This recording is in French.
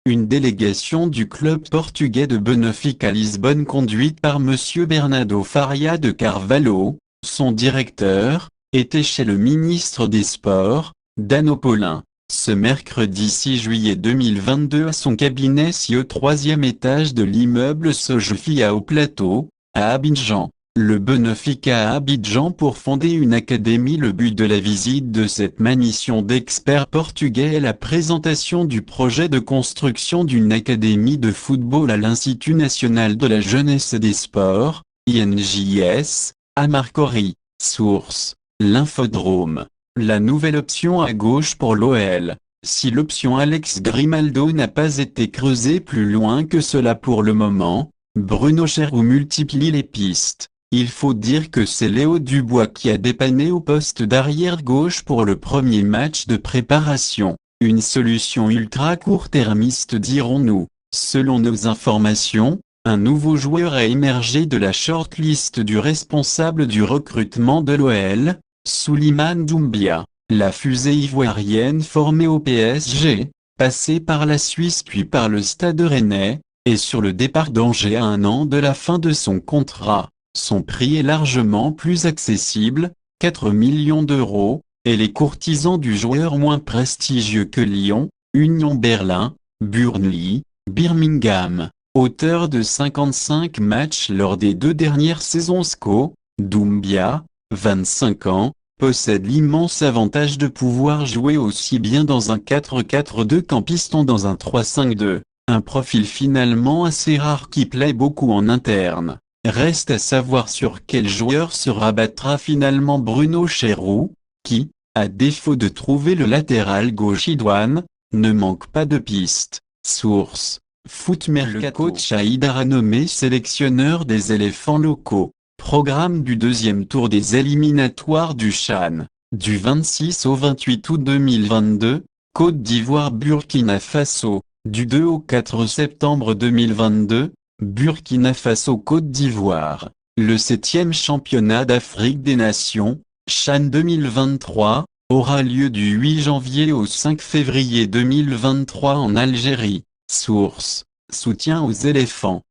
une délégation du club portugais de Benfica Lisbonne conduite par Monsieur Bernardo Faria de Carvalho, son directeur, était chez le ministre des Sports, Dano Paulin, ce mercredi 6 juillet 2022 à son cabinet au troisième étage de l'immeuble Sojefia au Plateau, à Abidjan. Le Benfica à Abidjan pour fonder une académie. Le but de la visite de cette mission d'experts portugais est la présentation du projet de construction d'une académie de football à l'Institut national de la jeunesse et des sports, INJS, à Marcory. Source: l'Infodrome. La nouvelle option à gauche pour l'OL. Si l'option Alex Grimaldo n'a pas été creusée plus loin que cela pour le moment, Bruno Cherroux multiplie les pistes. Il faut dire que c'est Léo Dubois qui a dépanné au poste d'arrière gauche pour le premier match de préparation. Une solution ultra court-termiste dirons-nous. Selon nos informations, un nouveau joueur a émergé de la shortlist du responsable du recrutement de l'OL, Souleymane Doumbia. La fusée ivoirienne formée au PSG, passée par la Suisse puis par le Stade Rennais, est sur le départ d'Angers à 1 an de la fin de son contrat. Son prix est largement plus accessible, 4 millions d'euros, et les courtisans du joueur moins prestigieux que Lyon, Union Berlin, Burnley, Birmingham. Auteur de 55 matchs lors des 2 dernières saisons SCO, Doumbia, 25 ans, possède l'immense avantage de pouvoir jouer aussi bien dans un 4-4-2 qu'en piston dans un 3-5-2, un profil finalement assez rare qui plaît beaucoup en interne. Reste à savoir sur quel joueur se rabattra finalement Bruno Cherroux, qui, à défaut de trouver le latéral gauche idoine, ne manque pas de pistes. Source: Foot Mercato. Le coach Haïdara nommé sélectionneur des éléphants locaux. Programme du deuxième tour des éliminatoires du CHAN, du 26 au 28 août 2022, Côte d'Ivoire-Burkina Faso, du 2 au 4 septembre 2022, Burkina Faso-Côte d'Ivoire. Le 7e championnat d'Afrique des Nations, CHAN 2023, aura lieu du 8 janvier au 5 février 2023 en Algérie. Source: soutien aux éléphants.